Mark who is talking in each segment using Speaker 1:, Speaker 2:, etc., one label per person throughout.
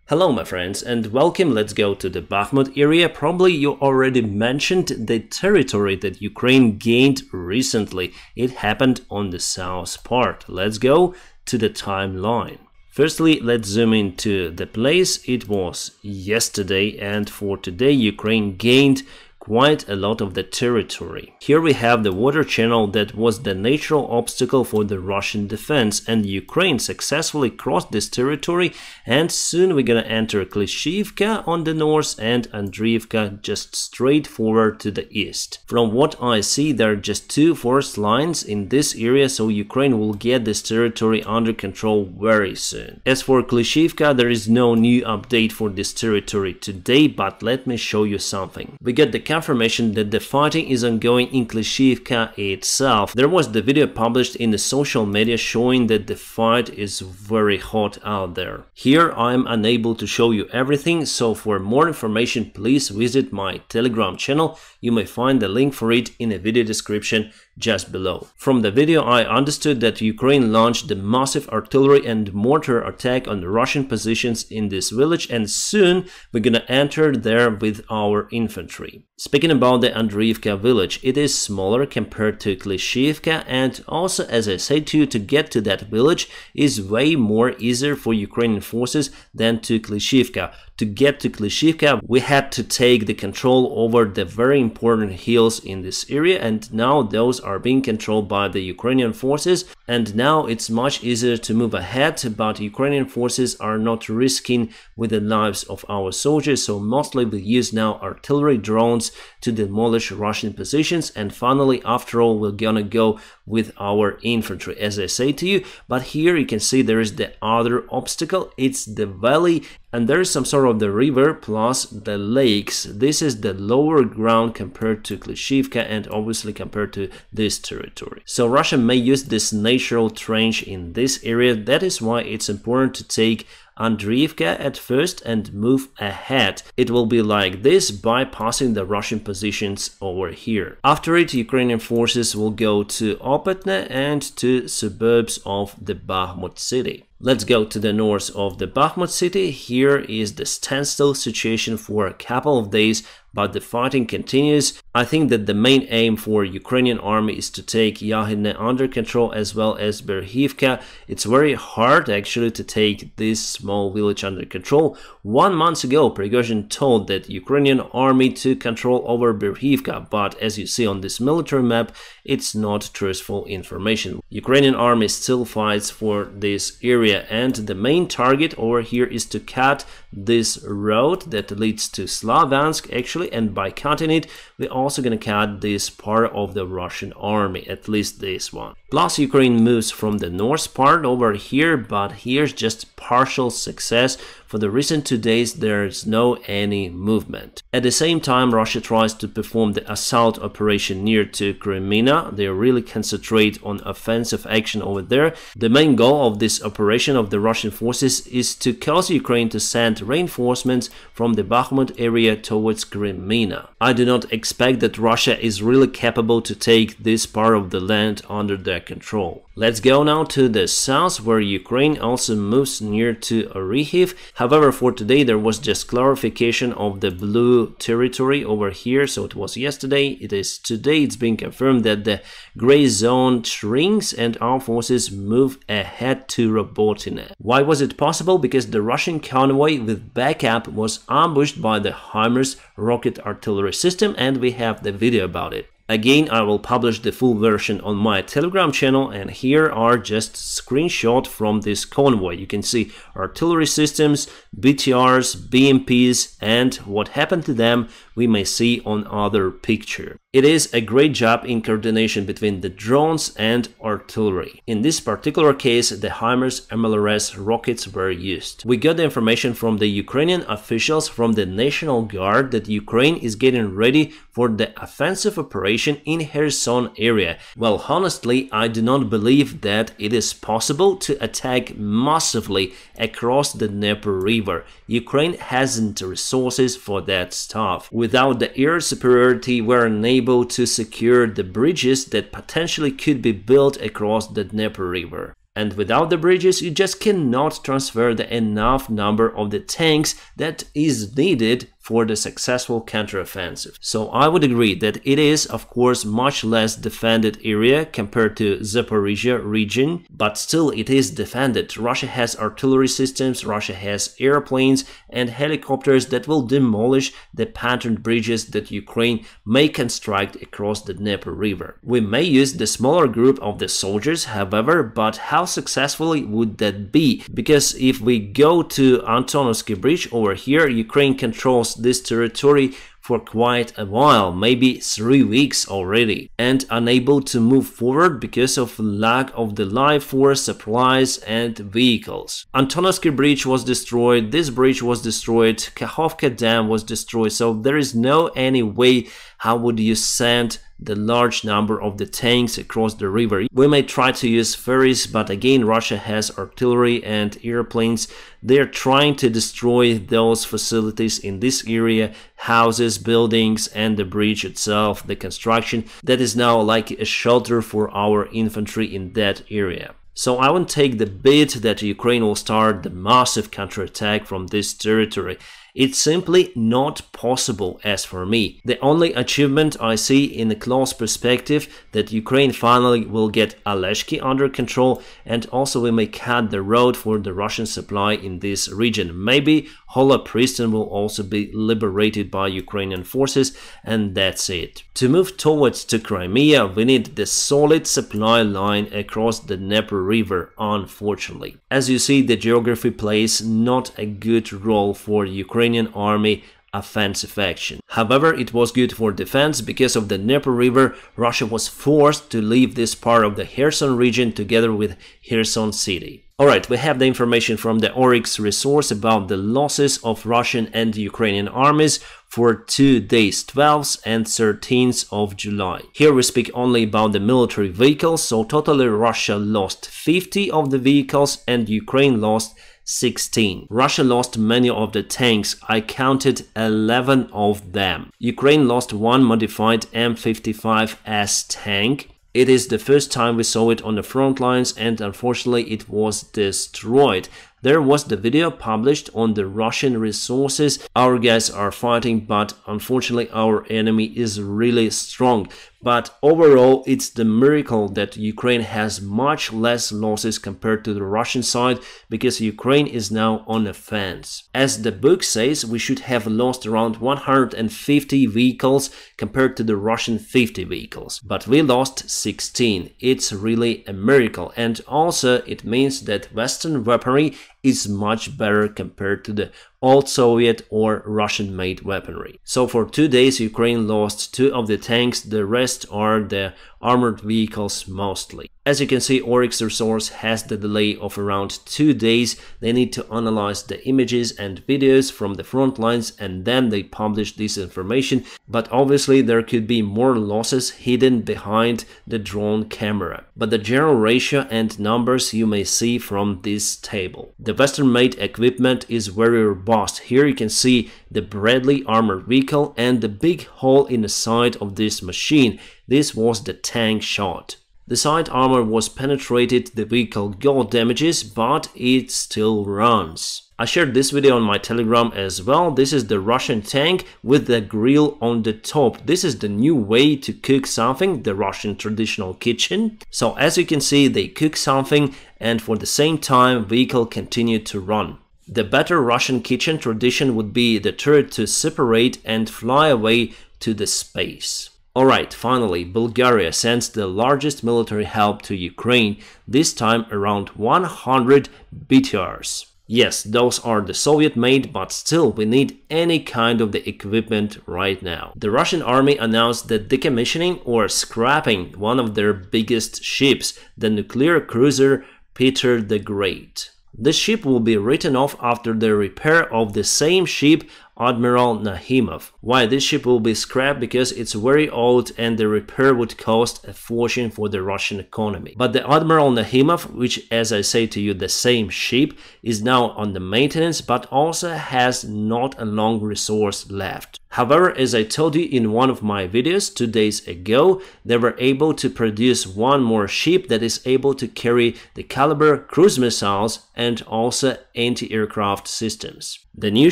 Speaker 1: Hello my friends and welcome. Let's go to the Bakhmut area. Probably you already mentioned the territory that Ukraine gained recently. It happened on the south part. Let's go to the timeline. Firstly, let's zoom into the place. It was yesterday, and for today Ukraine gained quite a lot of the territory. Here we have the water channel that was the natural obstacle for the Russian defense, and Ukraine successfully crossed this territory, and soon we're gonna enter Klishivka on the north and Andriivka just straight forward to the east. From what I see, there are just two forest lines in this area, so Ukraine will get this territory under control very soon. As for Klishivka, there is no new update for this territory today, but let me show you something. We get the confirmation that the fighting is ongoing in Klishivka itself. There was the video published in the social media showing that the fight is very hot out there. Here I am unable to show you everything, so for more information please visit my Telegram channel. You may find the link for it in the video description just below. From the video I understood that Ukraine launched the massive artillery and mortar attack on the Russian positions in this village, and soon we're gonna enter there with our infantry. Speaking about the Andriivka village, it is smaller compared to Klishivka, and also, as I said to you, to get to that village is way more easier for Ukrainian forces than to Klishivka. To get to Klishivka, we had to take the control over the very important hills in this area, and now those are being controlled by the Ukrainian forces, and now it's much easier to move ahead, but Ukrainian forces are not risking with the lives of our soldiers, so mostly we use now artillery drones to demolish Russian positions, and finally, after all, we're gonna go with our infantry, as I say to you. But here you can see there is the other obstacle. It's the valley, and there is some sort of the river plus the lakes. This is the lower ground compared to Klishivka and obviously compared to this territory. So Russia may use this natural trench in this area. That is why it's important to take Andriivka at first and move ahead. It will be like this, bypassing the Russian positions over here. After it, Ukrainian forces will go to Opetne and to suburbs of the Bakhmut city. Let's go to the north of the Bakhmut city. Here is the standstill situation for a couple of days, but the fighting continues. I think that the main aim for Ukrainian army is to take Yahidne under control as well as Berhivka. It's very hard actually to take this small village under control. 1 month ago, Prigozhin told that Ukrainian army took control over Berhivka, but as you see on this military map, it's not truthful information. Ukrainian army still fights for this area, and the main target over here is to cut this road that leads to Slaviansk actually, and by cutting it we're also gonna cut this part of the Russian army, at least this one. Plus Ukraine moves from the north part over here, but here's just partial success. For the recent 2 days there's no any movement. At the same time, Russia tries to perform the assault operation near to Crimea. They really concentrate on offensive action over there. The main goal of this operation of the Russian forces is to cause Ukraine to send reinforcements from the Bakhmut area towards Crimea. I do not expect that Russia is really capable to take this part of the land under their control. Let's go now to the south, where Ukraine also moves near to Orikhiv. However, for today there was just clarification of the blue territory over here, so it was yesterday, it is today. It's being confirmed that the gray zone shrinks and our forces move ahead to Robotine. Why was it possible? Because the Russian convoy with backup was ambushed by the HIMARS rocket artillery system, and we have the video about it. Again, I will publish the full version on my Telegram channel, and here are just screenshots from this convoy. You can see artillery systems, BTRs, BMPs, and what happened to them we may see on other picture. It is a great job in coordination between the drones and artillery. In this particular case, the HIMARS MLRS rockets were used. We got the information from the Ukrainian officials from the National Guard that Ukraine is getting ready for the offensive operation in Kherson area. Well, honestly, I do not believe that it is possible to attack massively across the Dnieper River. Ukraine hasn't resources for that stuff. Without the air superiority, we're unable to secure the bridges that potentially could be built across the Dnieper River. And without the bridges, you just cannot transfer the enough number of the tanks that is needed for the successful counteroffensive. So I would agree that it is, of course, much less defended area compared to Zaporizhia region, but still it is defended. Russia has artillery systems, Russia has airplanes and helicopters that will demolish the patterned bridges that Ukraine may construct across the Dnieper River. We may use the smaller group of the soldiers, however, but how successfully would that be? Because if we go to Antonovsky Bridge over here, Ukraine controls this territory for quite a while, maybe 3 weeks already, and unable to move forward because of lack of the life force, supplies and vehicles. Antonovsky Bridge was destroyed, this bridge was destroyed, Kakhovka Dam was destroyed, so there is no any way how would you send the large number of the tanks across the river. We may try to use ferries, but again Russia has artillery and airplanes. They are trying to destroy those facilities in this area, houses, buildings and the bridge itself, the construction that is now like a shelter for our infantry in that area. So I won't take the bid that Ukraine will start the massive counterattack from this territory. It's simply not possible as for me. The only achievement I see in a close perspective that Ukraine finally will get Aleshki under control, and also we may cut the road for the Russian supply in this region. Maybe Hola Pristan will also be liberated by Ukrainian forces, and that's it. To move towards to Crimea, we need the solid supply line across the Dnieper River, unfortunately. As you see, the geography plays not a good role for Ukrainian army offensive action. However, it was good for defense. Because of the Dnieper River, Russia was forced to leave this part of the Kherson region together with Kherson city. Alright, we have the information from the Oryx resource about the losses of Russian and Ukrainian armies for 2 days, 12th and 13th of July. Here we speak only about the military vehicles, so totally Russia lost 50 of the vehicles and Ukraine lost 16. Russia lost many of the tanks, I counted 11 of them. Ukraine lost one modified M55S tank. It is the first time we saw it on the front lines and unfortunately it was destroyed. There was the video published on the Russian resources. Our guys are fighting, but unfortunately our enemy is really strong. But overall, it's the miracle that Ukraine has much less losses compared to the Russian side, because Ukraine is now on offense. As the book says, we should have lost around 150 vehicles compared to the Russian 50 vehicles. But we lost 16. It's really a miracle. And also it means that Western weaponry is much better compared to the old Soviet or Russian-made weaponry. So for 2 days Ukraine lost 2 of the tanks, the rest are the armored vehicles mostly. As you can see, Oryx resource has the delay of around 2 days. They need to analyze the images and videos from the front lines and then they publish this information. But obviously there could be more losses hidden behind the drone camera. But the general ratio and numbers you may see from this table. The Western-made equipment is very robust. Here you can see the Bradley armored vehicle and the big hole in the side of this machine. This was the tank shot. The side armor was penetrated, the vehicle got damages, but it still runs. I shared this video on my Telegram as well. This is the Russian tank with the grill on the top. This is the new way to cook something, the Russian traditional kitchen. So as you can see, they cook something and for the same time vehicle continued to run. The better Russian kitchen tradition would be the turret to separate and fly away to the space. Alright, finally, Bulgaria sends the largest military help to Ukraine, this time around 100 BTRs. Yes, those are the Soviet-made, but still we need any kind of the equipment right now. The Russian army announced that decommissioning or scrapping one of their biggest ships, the nuclear cruiser Peter the Great. The ship will be written off after the repair of the same ship, Admiral Nahimov. Why this ship will be scrapped? Because it's very old and the repair would cost a fortune for the Russian economy. But the Admiral Nahimov, which as I say to you the same ship, is now on the maintenance but also has not a long resource left. However, as I told you in one of my videos 2 days ago, they were able to produce one more ship that is able to carry the caliber cruise missiles and also anti-aircraft systems. The new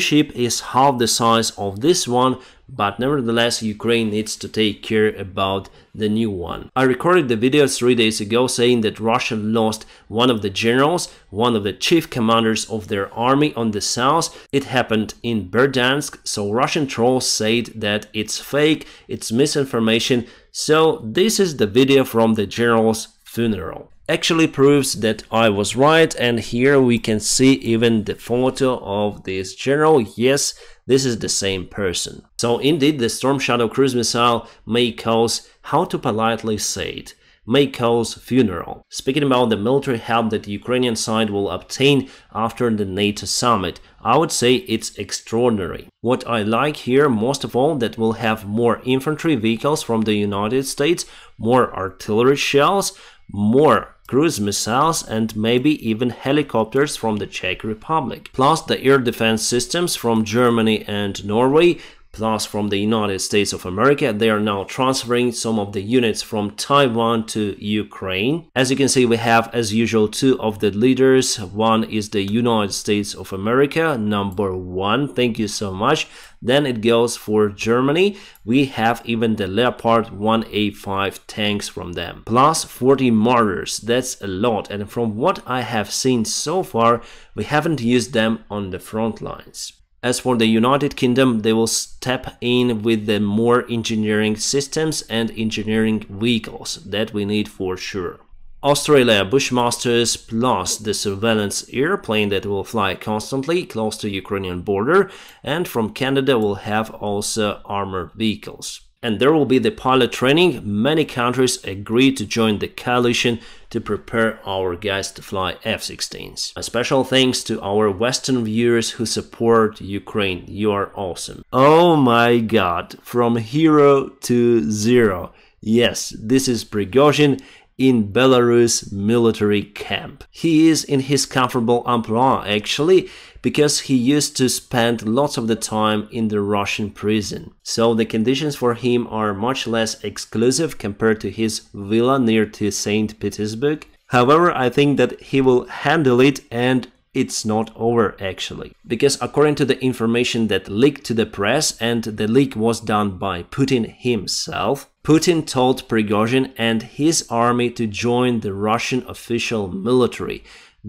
Speaker 1: ship is half the size of this one, but nevertheless Ukraine needs to take care about the new one. I recorded the video 3 days ago saying that Russia lost one of the generals, one of the chief commanders of their army on the south. It happened in Berdansk, so Russian trolls said that it's fake, it's misinformation. So this is the video from the general's funeral. Actually proves that I was right, and here we can see even the photo of this general. Yes, this is the same person. So indeed, the Storm Shadow cruise missile may cause, how to politely say it, may cause funeral. Speaking about the military help that the Ukrainian side will obtain after the NATO summit, I would say it's extraordinary. What I like here most of all, that we'll have more infantry vehicles from the United States, more artillery shells, more cruise missiles, and maybe even helicopters from the Czech Republic. Plus the air defense systems from Germany and Norway, plus from the United States of America. They are now transferring some of the units from Taiwan to Ukraine. As you can see, we have, as usual, two of the leaders. One is the United States of America, #1. Thank you so much. Then it goes for Germany. We have even the Leopard 1A5 tanks from them. Plus 40 mortars. That's a lot. And from what I have seen so far, we haven't used them on the front lines. As for the United Kingdom, they will step in with the more engineering systems and engineering vehicles that we need for sure. Australia Bushmasters plus the surveillance airplane that will fly constantly close to Ukrainian border, and from Canada we'll have also armored vehicles. And there will be the pilot training. Many countries agreed to join the coalition to prepare our guys to fly F-16s. A special thanks to our Western viewers who support Ukraine. You are awesome. Oh my god, from hero to zero. Yes, this is Prigozhin in Belarus military camp. He is in his comfortable emploi actually, because he used to spend lots of the time in the Russian prison. So the conditions for him are much less exclusive compared to his villa near to St. Petersburg. However, I think that he will handle it, and it's not over actually. Because according to the information that leaked to the press, and the leak was done by Putin himself, Putin told Prigozhin and his army to join the Russian official military.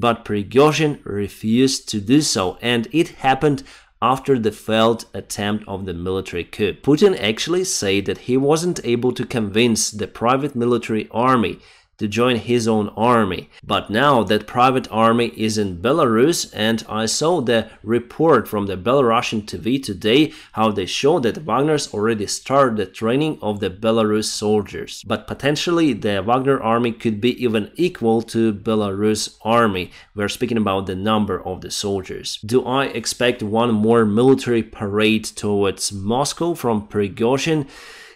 Speaker 1: But Prigozhin refused to do so, and it happened after the failed attempt of the military coup. Putin actually said that he wasn't able to convince the private military army to join his own army. But now that private army is in Belarus, and I saw the report from the Belarusian TV today, how they show that Wagner's already started the training of the Belarus soldiers. But potentially the Wagner army could be even equal to Belarus army. We're speaking about the number of the soldiers. Do I expect one more military parade towards Moscow from Prigozhin?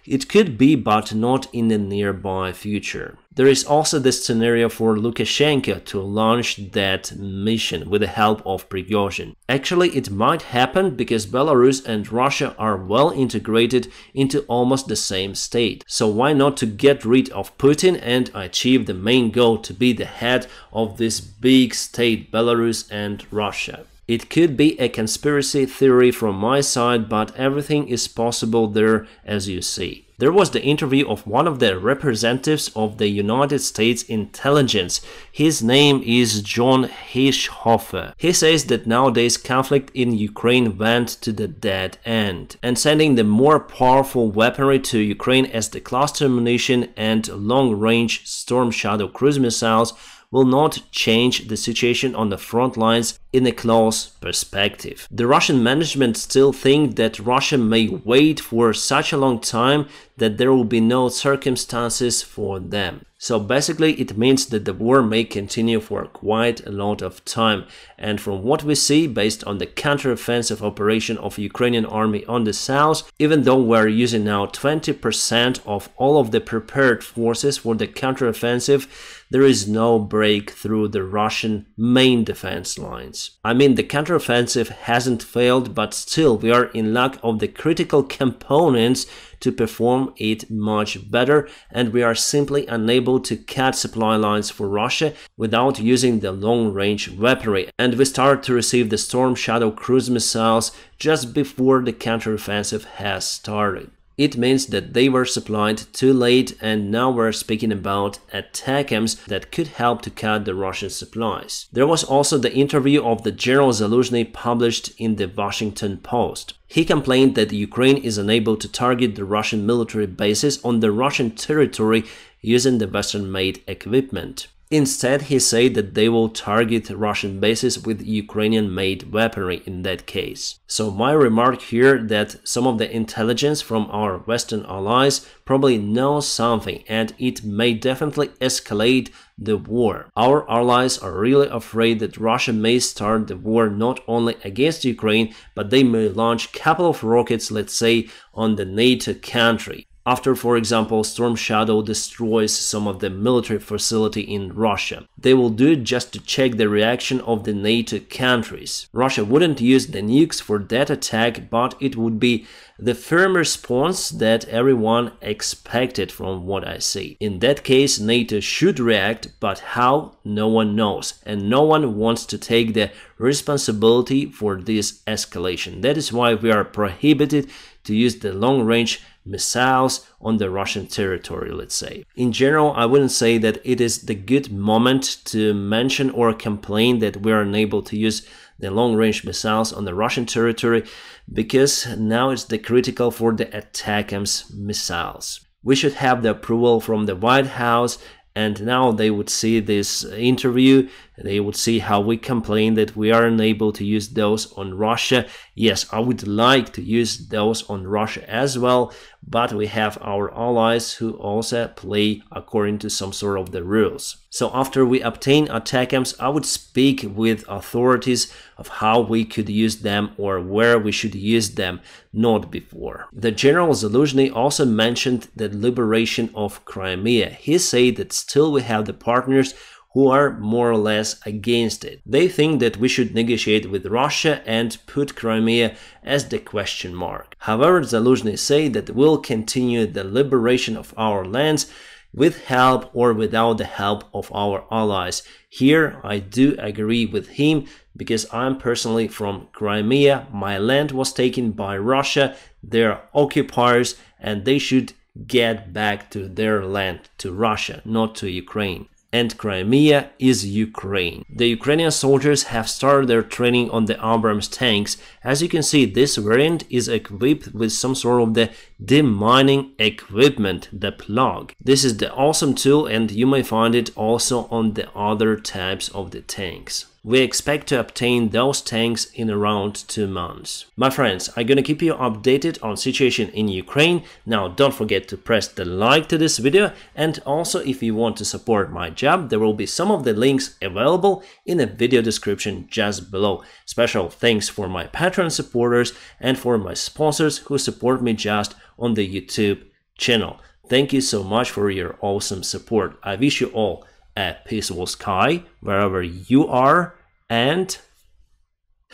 Speaker 1: It could be, but not in the nearby future. There is also the scenario for Lukashenko to launch that mission with the help of Prigozhin. Actually, it might happen because Belarus and Russia are well integrated into almost the same state. So why not to get rid of Putin and achieve the main goal to be the head of this big state, Belarus and Russia? It could be a conspiracy theory from my side, but everything is possible there, as you see. There was the interview of one of the representatives of the United States intelligence. His name is John Hirschhofer. He says that nowadays conflict in Ukraine went to the dead end, and sending the more powerful weaponry to Ukraine as the cluster munition and long-range Storm Shadow cruise missiles will not change the situation on the front lines in a close perspective. The Russian management still think that Russia may wait for such a long time that there will be no circumstances for them. So basically it means that the war may continue for quite a lot of time. And from what we see, based on the counteroffensive operation of Ukrainian army on the south, even though we're using now 20% of all of the prepared forces for the counteroffensive, there is no break through the Russian main defense lines. I mean, the counteroffensive hasn't failed, but still we are in lack of the critical components to perform it much better, and we are simply unable to cut supply lines for Russia without using the long-range weaponry, and we start to receive the Storm Shadow cruise missiles just before the counteroffensive has started. It means that they were supplied too late, and now we're speaking about ATACMS that could help to cut the Russian supplies. There was also the interview of the General Zaluzhny published in the Washington Post. He complained that Ukraine is unable to target the Russian military bases on the Russian territory using the Western-made equipment. Instead, he said that they will target Russian bases with Ukrainian-made weaponry in that case. So my remark here that some of the intelligence from our Western allies probably knows something, and it may definitely escalate the war. Our allies are really afraid that Russia may start the war not only against Ukraine, but they may launch a couple of rockets, let's say, on the NATO country. After, for example, Storm Shadow destroys some of the military facility in Russia. They will do it just to check the reaction of the NATO countries. Russia wouldn't use the nukes for that attack, but it would be the firm response that everyone expected from what I see. In that case, NATO should react, but how? No one knows, and no one wants to take the responsibility for this escalation. That is why we are prohibited to use the long-range missiles on the Russian territory, let's say. In general, I wouldn't say that it is the good moment to mention or complain that we are unable to use the long-range missiles on the Russian territory, because now it's the critical for the ATACMS missiles. We should have the approval from the White House, and now they would see this interview, they would see how we complain that we are unable to use those on Russia. Yes, I would like to use those on Russia as well, but we have our allies who also play according to some sort of the rules. So after we obtain ATACMS, I would speak with authorities of how we could use them or where we should use them, not before. The General Zaluzhny also mentioned the liberation of Crimea. He said that still we have the partners who are more or less against it. They think that we should negotiate with Russia and put Crimea as the question mark. However, Zaluzhny said that we'll continue the liberation of our lands with help or without the help of our allies. Here I do agree with him, because I'm personally from Crimea. My land was taken by Russia, they're occupiers, and they should get back to their land, to Russia, not to Ukraine. And Crimea is Ukraine. The Ukrainian soldiers have started their training on the Abrams tanks. As you can see, this variant is equipped with some sort of the demining equipment, the plug. This is the awesome tool, and you may find it also on the other types of the tanks. We expect to obtain those tanks in around 2 months. My friends, I'm gonna keep you updated on situation in Ukraine. Now don't forget to press the like to this video, and also if you want to support my job, there will be some of the links available in the video description just below. Special thanks for my Patreon supporters and for my sponsors who support me just on the YouTube channel. Thank you so much for your awesome support. I wish you all a peaceful sky wherever you are, and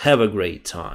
Speaker 1: have a great time.